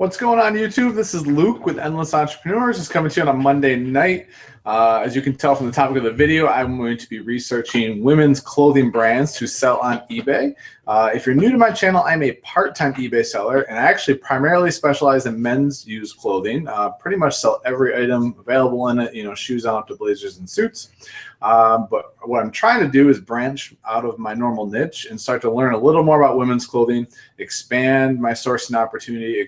What's going on, YouTube? This is Luke with Endless Entrepreneurs. Just coming to you on a Monday night. As you can tell from the topic of the video, I'm going to be researching women's clothing brands to sell on eBay. If you're new to my channel, I'm a part-time eBay seller, and I actually primarily specialize in men's used clothing. Pretty much sell every item available in it, shoes on up to blazers and suits. But what I'm trying to do is branch out of my normal niche and start to learn a little more about women's clothing, expand my sourcing opportunity,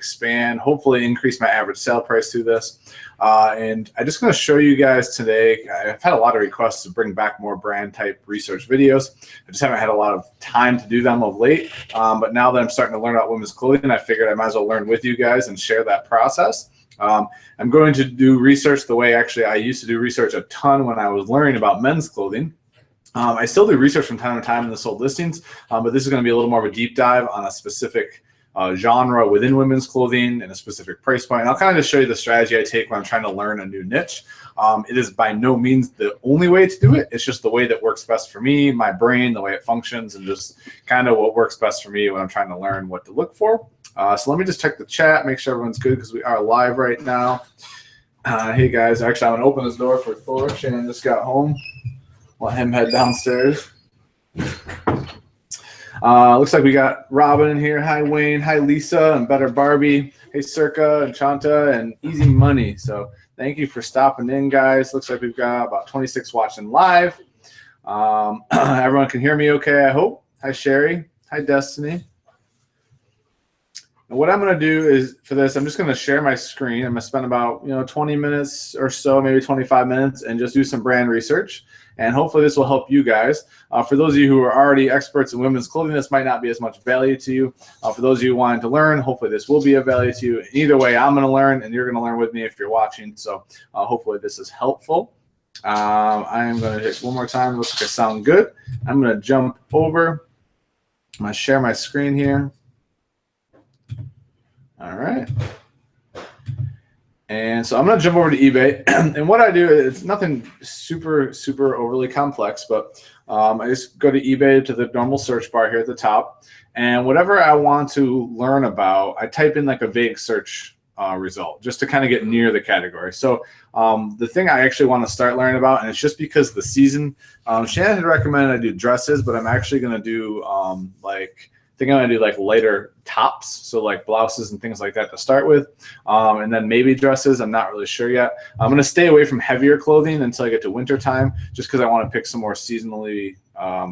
hopefully increase my average sale price through this. And I'm just going to show you guys today. I've had a lot of requests to bring back more brand type research videos. I just haven't had a lot of time to do them of late. But now that I'm starting to learn about women's clothing, I figured I might as well learn with you guys and share that process. I'm going to do research the way actually I used to do research a ton when I was learning about men's clothing. I still do research from time to time in the sold listings, but this is going to be a little more of a deep dive on a specific genre within women's clothing and a specific price point. And I'll kind of just show you the strategy I take when I'm trying to learn a new niche. It is by no means the only way to do it. It's just the way that works best for me, my brain, the way it functions, and just kind of what works best for me when I'm trying to learn what to look for. So let me just check the chat, make sure everyone's good because we are live right now. Hey guys, actually I'm gonna open this door for Thor. Shannon just got home. Let him head downstairs. Looks like we got Robin in here. Hi Wayne, hi Lisa, and Better Barbie. Hey Circa and Chanta and Easy Money. So thank you for stopping in, guys. Looks like we've got about 26 watching live. Everyone can hear me okay, I hope. Hi Sherry, hi Destiny. And what I'm going to do is for this, I'm just going to share my screen. I'm going to spend about 20 minutes or so, maybe 25 minutes, and just do some brand research. And hopefully this will help you guys. For those of you who are already experts in women's clothing, this might not be as much value to you. For those of you wanting to learn, hopefully this will be of value to you. Either way, I'm going to learn, and you're going to learn with me if you're watching. So hopefully this is helpful. I am going to hit one more time. Looks like I sound good. I'm going to jump over. I'm going to share my screen here. All right. And so I'm going to jump over to eBay. And what I do, it's nothing super overly complex, but I just go to eBay to the normal search bar here at the top. And whatever I want to learn about, I type in like a vague search result just to kind of get near the category. So the thing I actually want to start learning about, and it's just because the season, Shannon had recommended I do dresses, but I'm actually going to do I think I'm going to do like lighter tops, so like blouses and things like that to start with, and then maybe dresses. I'm not really sure yet. I'm going to stay away from heavier clothing until I get to winter time, just because I want to pick some more seasonally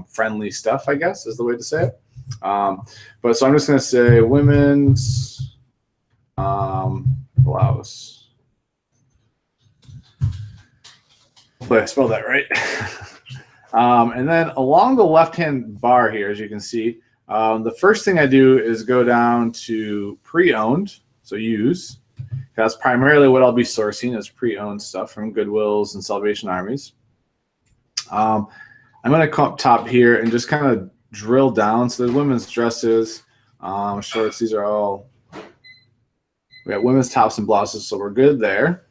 friendly stuff, I guess is the way to say it. But so I'm just going to say women's blouse. Hopefully I spelled that right. And then along the left-hand bar here, as you can see, the first thing I do is go down to pre-owned, so use. That's primarily what I'll be sourcing is pre-owned stuff from Goodwills and Salvation Armies. I'm going to come up top here and just kind of drill down. So there's women's dresses, shorts. These are all, we got women's tops and blouses, so we're good there.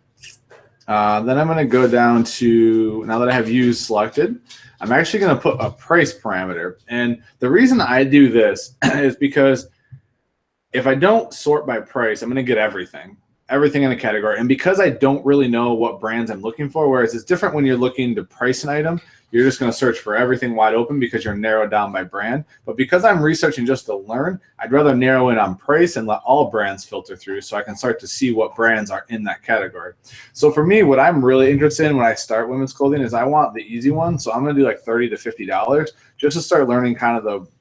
Then I'm going to go down to, now that I have used selected, I'm actually going to put a price parameter. And the reason I do this is because if I don't sort by price, I'm going to get everything in a category. And because I don't really know what brands I'm looking for, whereas it's different when you're looking to price an item, you're just going to search for everything wide open because you're narrowed down by brand. But because I'm researching just to learn, I'd rather narrow in on price and let all brands filter through so I can start to see what brands are in that category. So for me, what I'm really interested in when I start women's clothing is I want the easy one. So I'm going to do like $30 to $50 just to start learning kind of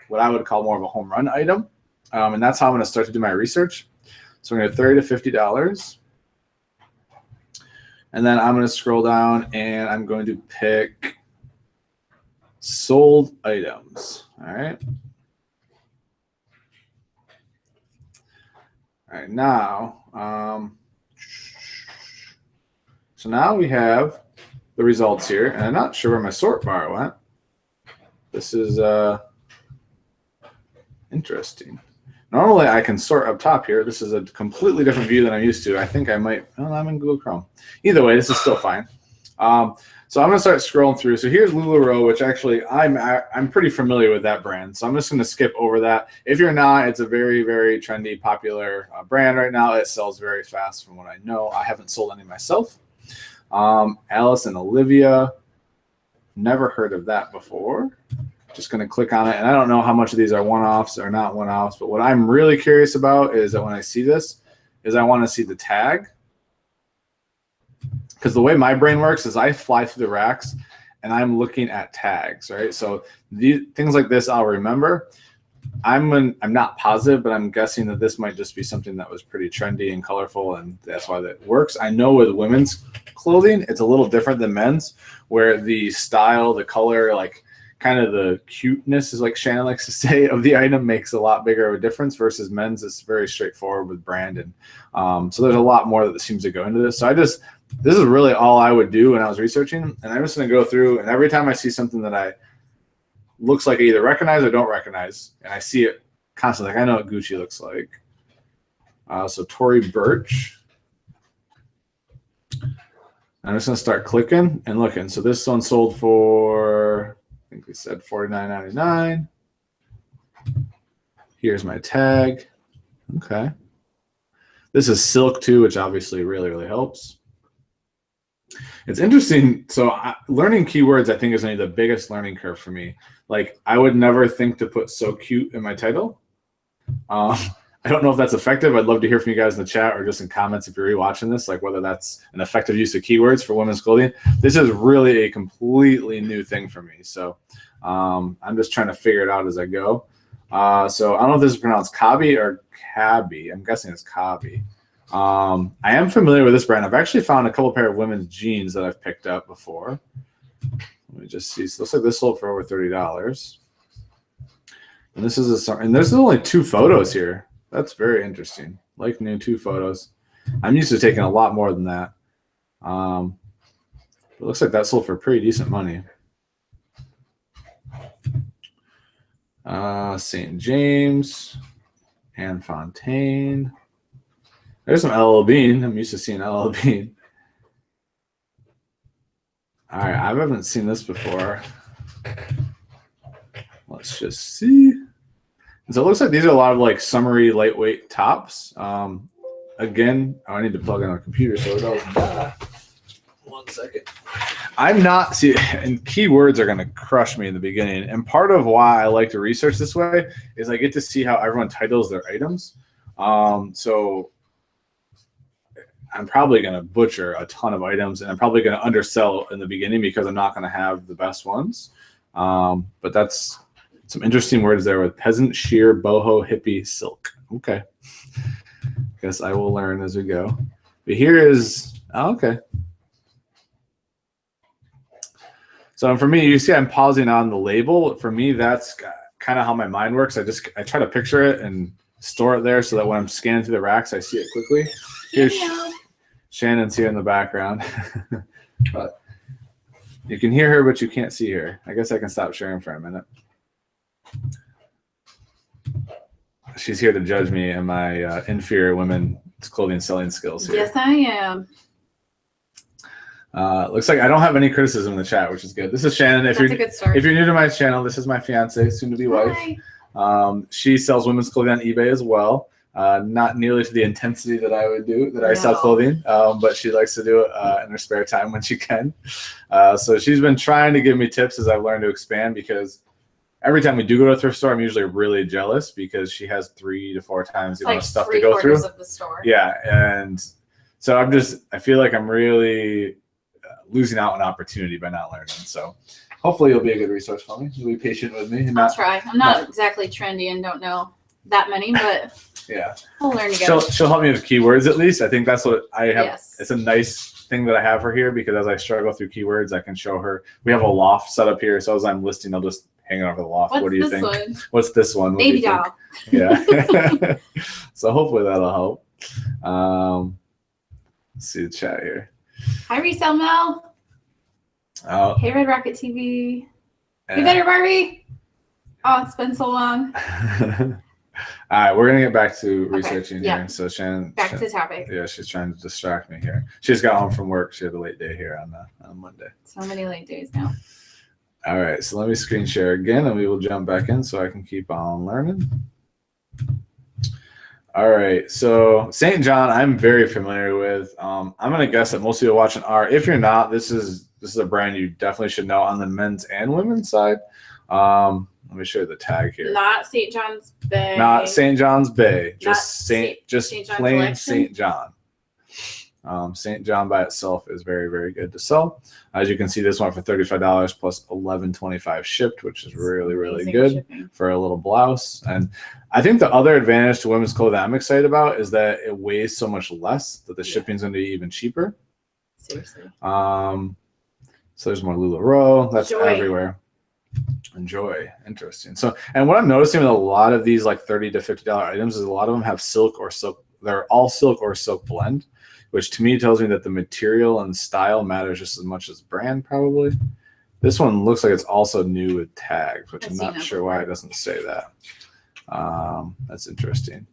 what I would call more of a home run item. And that's how I'm going to start to do my research. So I'm going to $30 to $50. And then I'm going to scroll down and I'm going to pick sold items. All right. All right, now, so now we have the results here, and I'm not sure where my sort bar went. This is interesting. Normally I can sort up top here. This is a completely different view than I'm used to. I think I might, well, I'm in Google Chrome. Either way, this is still fine. So I'm gonna start scrolling through. So here's LuLaRoe, which actually I'm pretty familiar with that brand. So I'm just gonna skip over that. If you're not, it's a very, very trendy, popular brand right now. It sells very fast from what I know. I haven't sold any myself. Alice and Olivia, never heard of that before. Just gonna click on it, and I don't know how much of these are one-offs or not one-offs, but what I'm really curious about is that when I see this, is I want to see the tag. Because the way my brain works is I fly through the racks and I'm looking at tags, right? So these things like this I'll remember. I'm not positive, but I'm guessing that this might just be something that was pretty trendy and colorful, and that's why that works. I know with women's clothing, it's a little different than men's, where the style, the color, like kind of the cuteness, is like Shannon likes to say, of the item makes a lot bigger of a difference versus men's. It's very straightforward with brand, and so there's a lot more that seems to go into this. So this is really all I would do when I was researching, and I'm just going to go through, and every time I see something that looks like I either recognize or don't recognize, and I see it constantly, like I know what Gucci looks like. So Tory Burch. I'm just going to start clicking and looking. So this one sold for, I think we said $49.99. Here's my tag. Okay. This is silk too, which obviously really, really helps. It's interesting. So learning keywords, I think, is only the biggest learning curve for me. Like, I would never think to put "so cute" in my title. I don't know if that's effective. I'd love to hear from you guys in the chat or just in comments if you're rewatching this, like whether that's an effective use of keywords for women's clothing. This is really a completely new thing for me. So I'm just trying to figure it out as I go. So I don't know if this is pronounced Kabi or Cabby. I'm guessing it's Kabi. I am familiar with this brand. I've actually found a couple pair of women's jeans that I've picked up before. Let me just see. So it looks like this sold for over $30. And this is and there's only 2 photos here. That's very interesting. Like new 2 photos. I'm used to taking a lot more than that. It looks like that sold for pretty decent money. St. James, Anne Fontaine. There's some LL Bean. I'm used to seeing LL Bean. All right, I haven't seen this before. Let's just see. And so it looks like these are a lot of like summery, lightweight tops. Again, I need to plug in our computer so it doesn't. 1 second. I'm not, see, and keywords are going to crush me in the beginning. And part of why I like to research this way is I get to see how everyone titles their items. So I'm probably going to butcher a ton of items, and I'm probably going to undersell in the beginning because I'm not going to have the best ones. But that's some interesting words there with peasant, sheer, boho, hippie, silk. Okay. Guess I will learn as we go. But here is, okay. So for me, you see I'm pausing on the label. For me, that's kind of how my mind works. I try to picture it and store it there so that when I'm scanning through the racks, I see it quickly. Here's Shannon's here in the background. But you can hear her, but you can't see her. I guess I can stop sharing for a minute. She's here to judge me and my inferior women's clothing selling skills here. Yes, I am. Looks like I don't have any criticism in the chat, which is good. This is Shannon. If you're new to my channel, this is my fiance, soon to be wife. She sells women's clothing on eBay as well. Not nearly to the intensity that I would do, I sell clothing, but she likes to do it in her spare time when she can. So she's been trying to give me tips as I've learned to expand, because every time we do go to a thrift store, I'm usually really jealous because she has 3 to 4 times the amount of stuff to go through. Of the store. Yeah, and so I feel like I'm really losing out on opportunity by not learning. So hopefully you'll be a good resource for me. You'll be patient with me. I'll try. I'm not exactly trendy and don't know that many, but yeah, we'll learn together. She'll help me with keywords at least. I think that's what I have. Yes. It's a nice thing that I have her here, because as I struggle through keywords, I can show her. We have a loft set up here, so as I'm listing, I'll just hang it over the loft. What do you think? What's this one? Baby doll. Yeah. So hopefully that'll help. Let's see the chat here. Hi, Resell Mel. Hey, Red Rocket TV. You better, Barbie. Oh, it's been so long. All right, we're gonna get back to researching yeah. here. So Shannon, Back to the topic. yeah, she's trying to distract me here. She just got home from work. She had a late day here on Monday. So many late days now. All right, so let me screen share again, and we will jump back in so I can keep on learning. All right, so St. John, I'm very familiar with. I'm gonna guess that most people watching are. If you're not, this is a brand you definitely should know on the men's and women's side. Let me show you the tag here. Not St. John's Bay. Not St. John's Bay. Just St. Just John plain Collection? St. John. St. John by itself is very, very good to sell. As you can see, this one for $35 plus $11.25 shipped, which is really, really good shipping for a little blouse. And I think the other advantage to women's clothing I'm excited about is that it weighs so much less that the shipping's going to be even cheaper. Seriously. So there's more LuLaRoe. That's Joy. everywhere. Enjoy. Interesting. So, and what I'm noticing with a lot of these like $30 to $50 items is a lot of them have silk or silk. They're all silk or silk blend, which to me tells me that the material and style matters just as much as brand, probably. This one looks like it's also new with tags, which I'm not sure why it doesn't say that. That's interesting.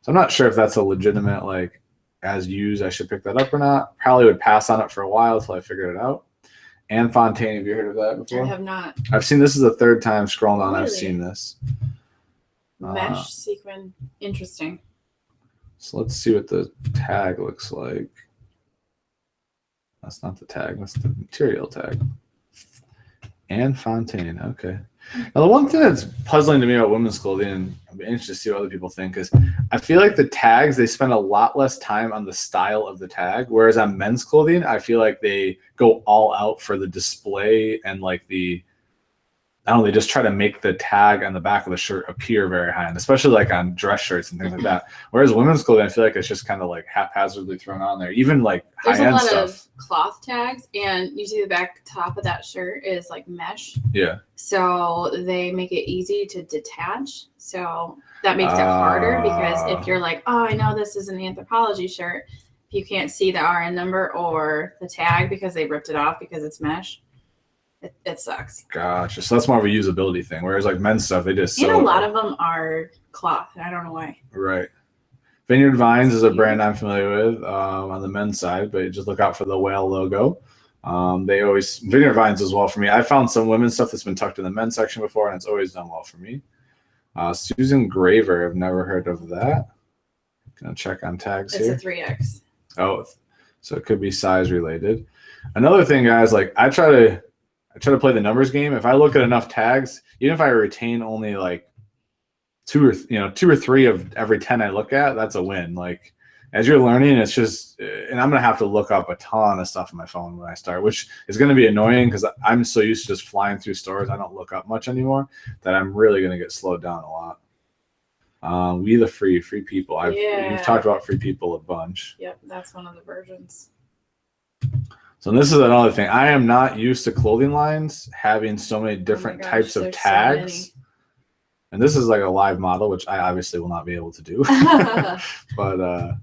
So I'm not sure if that's a legitimate, like, as used, I should pick that up or not. Probably would pass on it for a while until I figured it out. Anne Fontaine, have you heard of that before? I have not. I've seen this is the third time scrolling on. Really? I've seen this. Mesh sequin. Interesting. So let's see what the tag looks like. That's not the tag. That's the material tag. Anne Fontaine. Okay. Now, the one thing that's puzzling to me about women's clothing, and I'm interested to see what other people think, is I feel like the tags, they spend a lot less time on the style of the tag, whereas on men's clothing, I feel like they go all out for the display and like the, I don't know, they just try to make the tag on the back of the shirt appear very high end, especially like on dress shirts and things like that. Whereas women's clothing, I feel like it's just kind of like haphazardly thrown on there. Even like high-end stuff. There's a lot of cloth tags, and you see the back top of that shirt is like mesh. Yeah. So they make it easy to detach. So that makes it harder because if you're like, oh, I know this is an Anthropologie shirt, you can't see the RN number or the tag because they ripped it off because it's mesh. It sucks. Gotcha. So that's more of a usability thing. Whereas like men's stuff, they just and a lot of them are cloth. And I don't know why. Right. Vineyard Vines is a brand I'm familiar with on the men's side, but just look out for the whale logo. They always Vineyard Vines as well for me. I found some women's stuff that's been tucked in the men's section before, and it's always done well for me. Susan Graver, I've never heard of that. Gonna check on tags here. It's a 3X. Oh, so it could be size related. Another thing, guys, like I try to play the numbers game. If I look at enough tags, even if I retain only like two or three of every 10 I look at, that's a win. Like as you're learning, it's just, and I'm going to have to look up a ton of stuff on my phone when I start, which is going to be annoying because I'm so used to just flying through stores. I don't look up much anymore that I'm really going to get slowed down a lot. We the free people. You've talked about free people a bunch. Yep. That's one of the versions. So this is another thing. I am not used to clothing lines having so many different types of tags. So and this is like a live model, which I obviously will not be able to do. But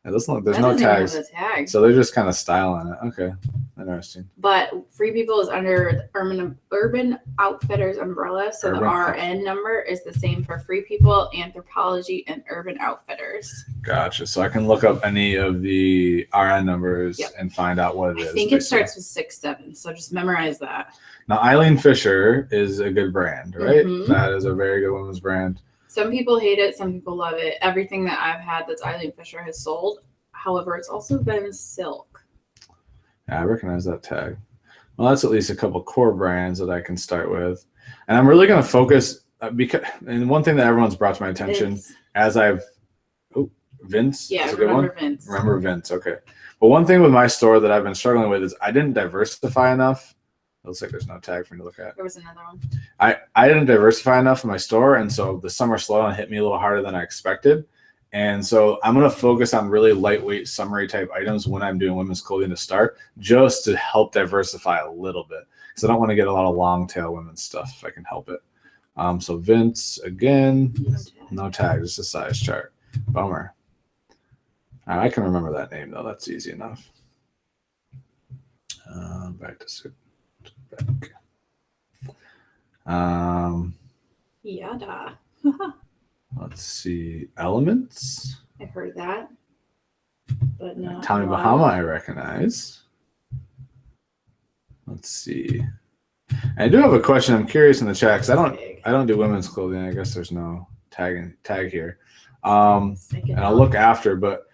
it doesn't look, there's no tags. So they're just kind of styling it. Okay. Interesting. But Free People is under the Urban Outfitters umbrella. So the RN number is the same for Free People, Anthropologie, and Urban Outfitters. Gotcha. So I can look up any of the RN numbers and find out what it is. I think it starts with 6-7. So just memorize that. Now, Eileen Fisher is a good brand, right? Mm-hmm. That is a very good women's brand. Some people hate it. Some people love it. Everything that I've had that's Eileen Fisher has sold. However, it's also been silk. Yeah, I recognize that tag. Well, that's at least a couple core brands that I can start with. And I'm really going to focus because, and one thing that everyone's brought to my attention as I've, Vince? Yeah, is a good one? Vince. Remember Vince, okay. But one thing with my store that I've been struggling with is I didn't diversify enough. It looks like there's no tag for me to look at. There was another one. I didn't diversify enough in my store, and so the summer slowdown hit me a little harder than I expected. And so I'm going to focus on really lightweight summery type items when I'm doing women's clothing to start, just to help diversify a little bit. Because I don't want to get a lot of long tail women's stuff if I can help it. So Vince, again, no tag, just a size chart. Bummer. I can remember that name, though. That's easy enough. Back to back. Yada. Let's see. Elements. I've heard of that, but not Tommy a lot. Bahama, I recognize. Let's see. I do have a question. I'm curious in the chat because I don't do women's clothing. I guess there's no tag here. And I'll look after. But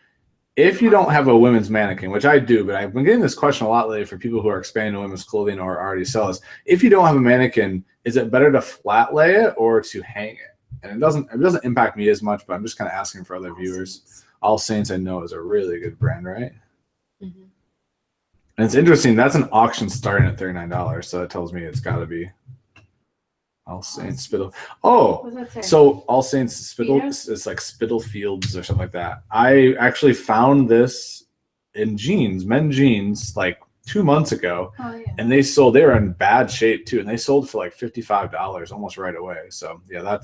if you don't have a women's mannequin, which I do, but I've been getting this question a lot lately for people who are expanding to women's clothing or already sell this. If you don't have a mannequin, is it better to flat lay it or to hang it? And it doesn't impact me as much, but I'm just kind of asking for other viewers. All Saints I know is a really good brand, right? Mm-hmm. And it's interesting. That's an auction starting at $39, so that tells me it's got to be All Saints Spittle. Oh, so All Saints Spittle is like Spittlefields or something like that. I actually found this in jeans, men's jeans, like 2 months ago, and they were in bad shape too, and they sold for like $55 almost right away. So yeah,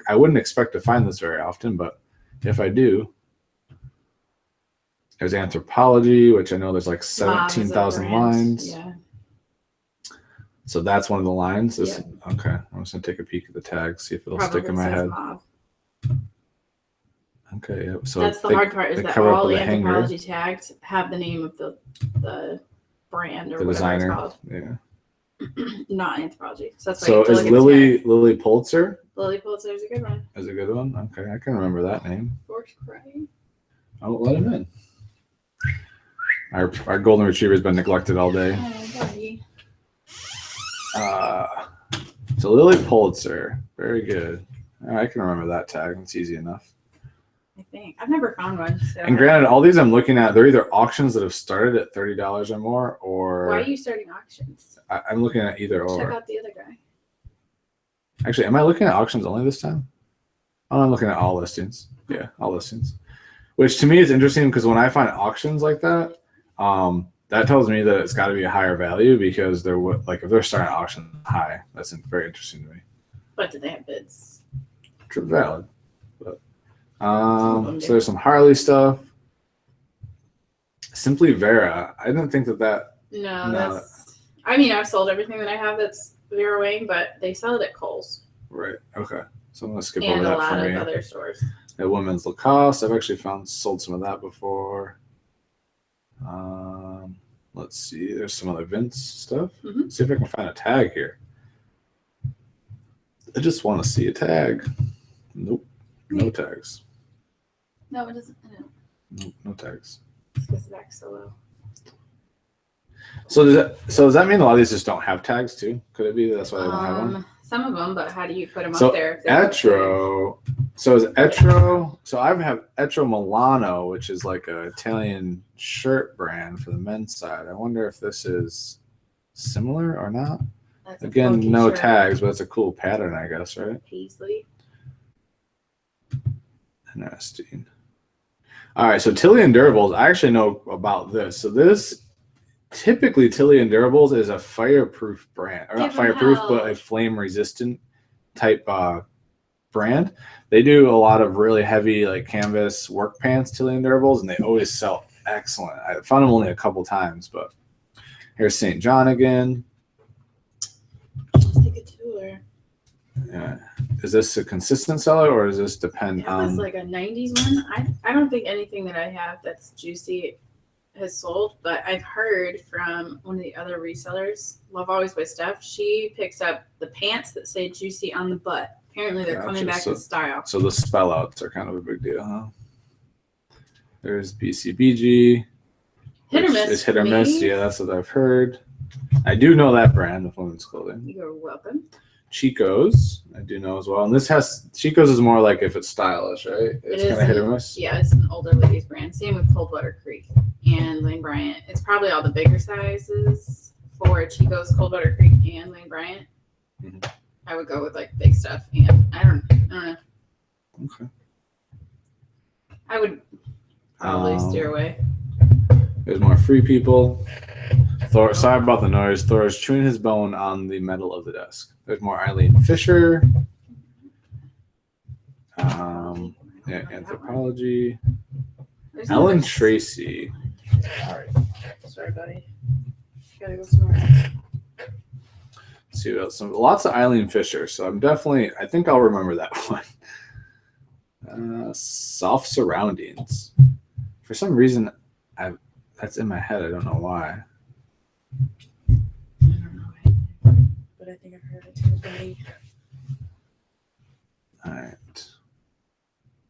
I wouldn't expect to find this very often, but if I do. There's Anthropology, which I know there's like 17,000 lines. Yeah. So that's one of the lines. Okay. I'm just going to take a peek at the tag, see if it'll stick in my head. Mauve. Okay. Yeah. So that's the hard part is that all the Anthropology tags have the name of the brand or the designer. It's called. Yeah. Not Anthropology. So that's why is Lily Pulitzer? Lily Pulitzer is a good one. Is a good one? Okay. I can remember that name. Force crying. I won't let him in. Our golden retriever's been neglected all day. So Lily Pulitzer, very good. I can remember that tag. It's easy enough. I think I've never found one. So. And granted, all these I'm looking at, they're either auctions that have started at $30 or more, or. Why are you starting auctions? I'm looking at either or. Check out the other guy. Actually, am I looking at auctions only this time? Oh, I'm looking at all listings. Yeah, all listings. Which to me is interesting because when I find auctions like that. That tells me that it's got to be a higher value because they're like if they're starting auction high, that's very interesting to me. But do they have bids? True, valid. But so there's some Harley stuff. Simply Vera. I didn't think that. No, that's. I mean, I've sold everything that I have that's Vera Wang, but they sell it at Kohl's. Right. Okay. So I'm gonna skip over that for me. And a lot of other stores. At Women's Lacoste, I've actually sold some of that before. Let's see. There's some other Vince stuff. Mm-hmm. Let's see if I can find a tag here. I just want to see a tag. Nope. No tags. No, it doesn't. Nope, no tags. It's because the back's so low. So does that mean a lot of these just don't have tags too? Could it be that's why they don't have them? Some of them, but how do you put them up there? Etro. So is Etro? So I have Etro Milano, which is like an Italian shirt brand for the men's side. I wonder if this is similar or not. Again, no tags, but it's a cool pattern, I guess, right? Paisley. Interesting. All right, so Tilly and Durables. I actually know about this. So this. Typically, Tilly and Durables is a fireproof brand, or not fireproof, but a flame-resistant type brand. They do a lot of really heavy, like canvas work pants, Tilly and Durables, and they always sell excellent. I found them only a couple times, but here's St. John again. Just take a tour. Yeah, is this a consistent seller, or does this depend on? It's like a '90s one. I don't think anything that I have that's juicy has sold, but I've heard from one of the other resellers, Love Always by Steph, she picks up the pants that say juicy on the butt. Apparently they're coming back in style. So the spell outs are kind of a big deal, huh? There's BCBG. Hit or miss. It's hit or miss. Yeah, that's what I've heard. I do know that brand of women's clothing. You're welcome. Chico's, I do know as well. And Chico's is more like if it's stylish, right? It's kind of hit or miss. Yeah, it's an older ladies brand. Same with Coldwater Creek and Lane Bryant. It's probably all the bigger sizes for Chico's, Coldwater Creek, and Lane Bryant. Mm-hmm. I would go with like big stuff, and I don't know. Okay. I would probably steer away. There's more Free People. Thor, sorry about the noise. Thor is chewing his bone on the metal of the desk. There's more Eileen Fisher. Yeah, Anthropology. Ellen Tracy. All right. Sorry, buddy. Gotta go somewhere else. See what else? Lots of Eileen Fisher. So I think I'll remember that one. Soft surroundings. For some reason, that's in my head. I don't know why. I don't know, but I think I've heard it too, buddy. All right.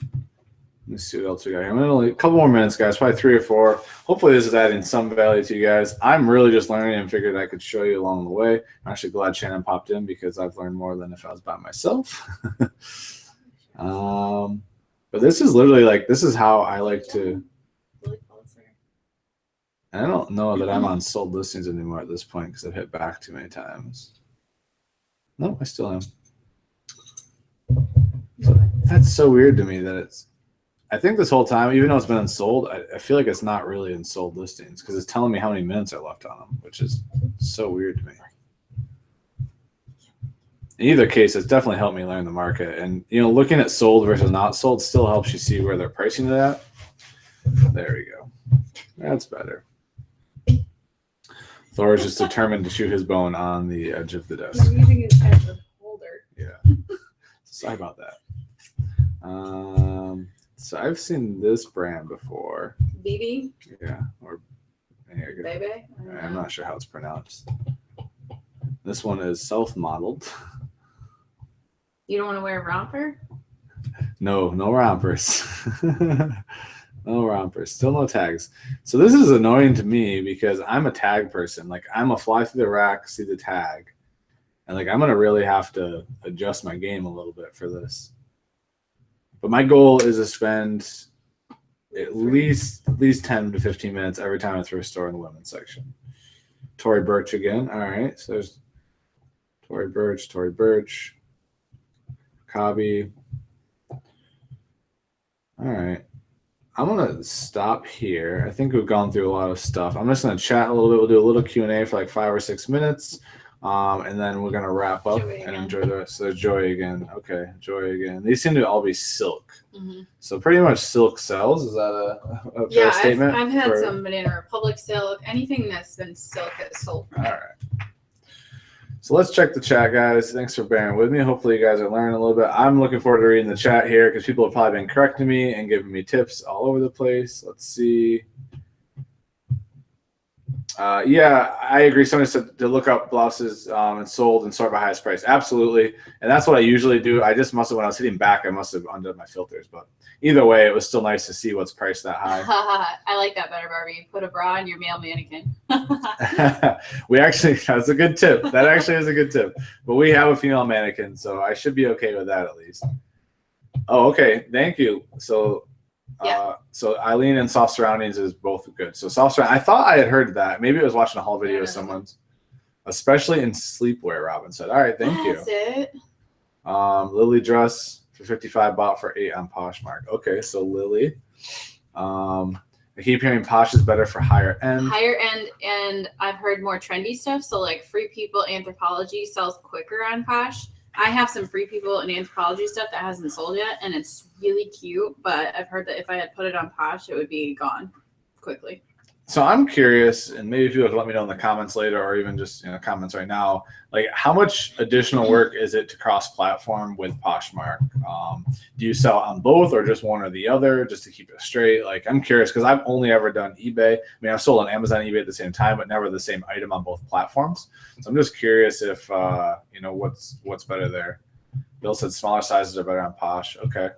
Let me see what else we got here. I'm gonna only a couple more minutes, guys. Probably 3 or 4. Hopefully, this is adding some value to you guys. I'm really just learning and figured I could show you along the way. I'm actually glad Shannon popped in because I've learned more than if I was by myself. But this is literally like this is how I like to. I don't know that I'm on sold listings anymore at this point because I've hit back too many times. No, I still am. So that's so weird to me that it's. I think this whole time, even though it's been unsold, I feel like it's not really in sold listings because it's telling me how many minutes are left on them, which is so weird to me. In either case, it's definitely helped me learn the market. And, you know, looking at sold versus not sold still helps you see where they're pricing it at. There we go. That's better. Thor is just determined to shoot his bone on the edge of the desk. I'm using it as a holder. Yeah. Sorry about that. So I've seen this brand before. BB? Yeah. Or Bebe? I'm not sure how it's pronounced. This one is self-modeled. You don't want to wear a romper? No rompers. No rompers. Still no tags. So this is annoying to me because I'm a tag person. Like I'm a fly through the rack, see the tag. And like I'm gonna really have to adjust my game a little bit for this. But my goal is to spend at least 10 to 15 minutes every time I throw a store in the women's section. Tory Burch again. All right. So there's Tory Burch, Cobby. All right. I'm going to stop here. I think we've gone through a lot of stuff. I'm just going to chat a little bit. We'll do a little Q&A for like 5 or 6 minutes. And then we're going to wrap up and enjoy the rest. So Joy again. Okay, Joy again. These seem to all be silk. Mm-hmm. So pretty much silk sells. Is that a fair statement? I've had some Banana Republic silk. Anything that's been silk has sold. All right. So let's check the chat, guys. Thanks for bearing with me. Hopefully you guys are learning a little bit. I'm looking forward to reading the chat here because people have probably been correcting me and giving me tips all over the place. Let's see. Yeah, I agree. Somebody said to look up blouses and sold and sort by highest price. Absolutely. And that's what I usually do. I just must have, when I was hitting back, I must have undone my filters. But either way, it was still nice to see what's priced that high. I like that better, Barbie. Put a bra on your male mannequin. We actually, that's a good tip. That actually is a good tip. But we have a female mannequin, so I should be okay with that at least. Oh, okay. Thank you. So. Yeah. So Eileen and soft surroundings is both good. So soft surroundings, I thought I had heard that. Maybe I was watching a haul video of someone's, especially in sleepwear. Robin said, "All right, thank you." That's it. Lily dress for 55, bought for 8 on Poshmark. Okay, so Lily. I keep hearing Posh is better for higher end. Higher end, and I've heard more trendy stuff. So like Free People Anthropology sells quicker on Posh. I have some Free People and Anthropology stuff that hasn't sold yet, and it's really cute, but I've heard that if I had put it on Posh, it would be gone quickly. So I'm curious, and maybe people can let me know in the comments later or even just comments right now, like how much additional work is it to cross-platform with Poshmark? Do you sell on both or just one or the other just to keep it straight? Like I'm curious because I've only ever done eBay. I mean, I've sold on Amazon and eBay at the same time, but never the same item on both platforms. So I'm just curious if, what's better there. Bill said smaller sizes are better on Posh. Okay.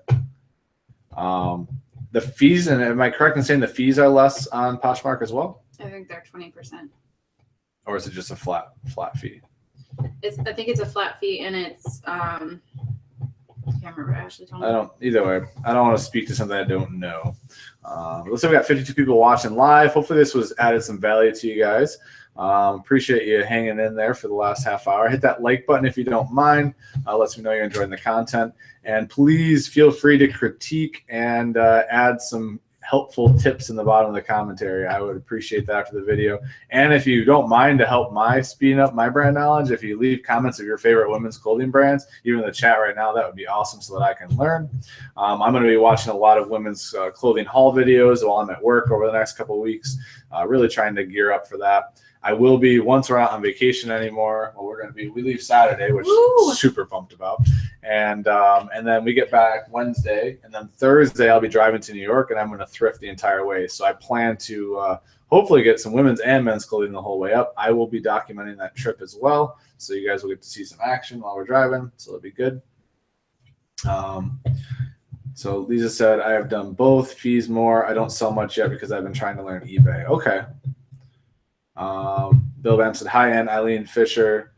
The fees, and am I correct in saying the fees are less on Poshmark as well? I think they're 20%. Or is it just a flat fee? I think it's a flat fee, and it's I can't remember. Ashley told me. Either way. I don't want to speak to something I don't know. Looks like we got 52 people watching live. Hopefully this was added some value to you guys. Appreciate you hanging in there for the last half hour. Hit that like button if you don't mind. Lets me know you're enjoying the content. And please feel free to critique and add some helpful tips in the bottom of the commentary. I would appreciate that after the video. And if you don't mind to help speeding up my brand knowledge, if you leave comments of your favorite women's clothing brands, even in the chat right now, that would be awesome so that I can learn. I'm going to be watching a lot of women's clothing haul videos while I'm at work over the next couple of weeks, really trying to gear up for that. I will be, once we're not on vacation anymore. Well, we leave Saturday, which I'm super pumped about. And then we get back Wednesday, and then Thursday I'll be driving to New York, and I'm going to thrift the entire way. So I plan to hopefully get some women's and men's clothing the whole way up. I will be documenting that trip as well, so you guys will get to see some action while we're driving. So it'll be good. So Lisa said, I have done both. Fees more. I don't sell much yet because I've been trying to learn eBay. Okay. Bill Bam said, hi, Ann, Eileen Fisher,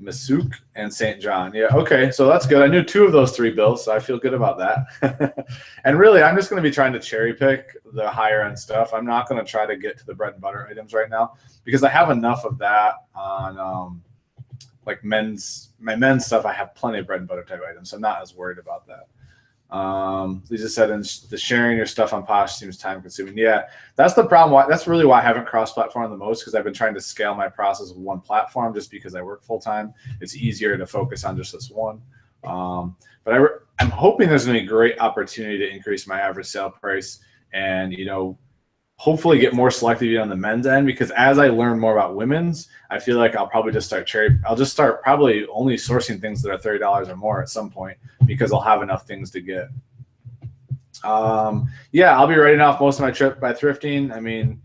Masuk, and St. John. Yeah, okay. So that's good. I knew 2 of those 3 bills, so I feel good about that. And really, I'm just going to be trying to cherry pick the higher end stuff. I'm not going to try to get to the bread and butter items right now because I have enough of that on like my men's stuff. I have plenty of bread and butter type items, so I'm not as worried about that. Lisa said, and the sharing your stuff on Posh seems time consuming. Yeah, that's the problem. That's really why I haven't cross-platformed the most, because I've been trying to scale my process with one platform just because I work full-time. It's easier to focus on just this one. But I'm hoping there's going to be a great opportunity to increase my average sale price and, hopefully get more selective on the men's end, because as I learn more about women's, I feel like I'll probably just start probably only sourcing things that are $30 or more at some point, because I'll have enough things to get. Yeah, I'll be writing off most of my trip by thrifting. I mean,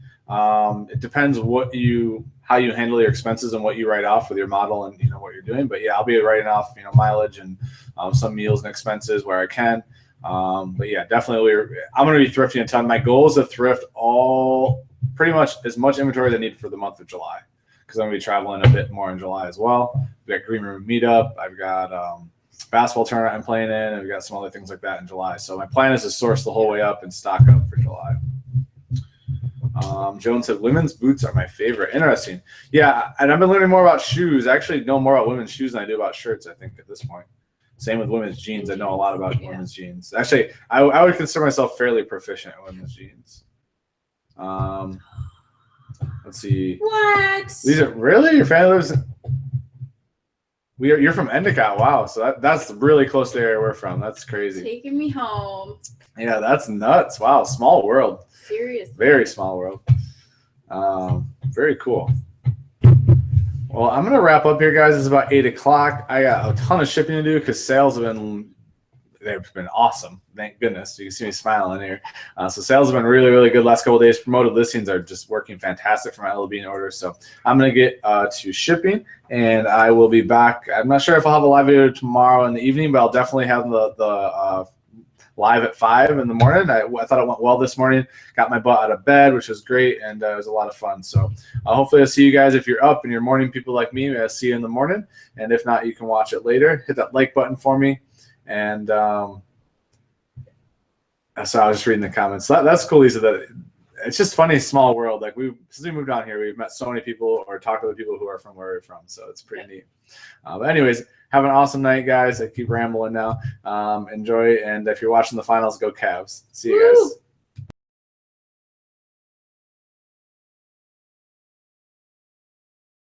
it depends how you handle your expenses and what you write off with your model and what you're doing. But yeah, I'll be writing off mileage and some meals and expenses where I can. But yeah, definitely I'm going to be thrifting a ton. My goal is to thrift pretty much as much inventory as I need for the month of July, because I'm going to be traveling a bit more in July as well. We've got Green Room Meetup. I've got basketball tournament I'm playing in, and I've got some other things like that in July. So my plan is to source the whole way up and stock up for July. Joan said, women's boots are my favorite. Interesting. Yeah, and I've been learning more about shoes. I actually know more about women's shoes than I do about shirts, I think, at this point. Same with women's jeans. I know a lot about women's jeans. Actually, I would consider myself fairly proficient at women's jeans. Let's see. What? Lisa, really? Your family lives you're from Endicott. Wow. So that's really close to the area we're from. That's crazy. Taking me home. Yeah, that's nuts. Wow. Small world. Seriously. Very small world. Very cool. Well, I'm going to wrap up here, guys. It's about 8 o'clock. I got a ton of shipping to do because sales they've been awesome. Thank goodness. You can see me smiling here. So sales have been really, really good last couple of days. Promoted listings are just working fantastic for my LB and orders. So I'm going to get to shipping, and I will be back. I'm not sure if I'll have a live video tomorrow in the evening, but I'll definitely have the live at 5 in the morning. I thought it went well this morning. Got my butt out of bed, which was great, and it was a lot of fun. So hopefully I'll see you guys. If you're up and you're morning people like me, I'll see you in the morning. And if not, you can watch it later. Hit that like button for me. And so I was just reading the comments. So that's cool, Lisa. That it's just funny, small world. Like since we moved down here, we've met so many people or talked to the people who are from where we're from. So it's pretty neat. But anyways, have an awesome night, guys. I keep rambling now. Enjoy, and if you're watching the finals, go Cavs. See you guys.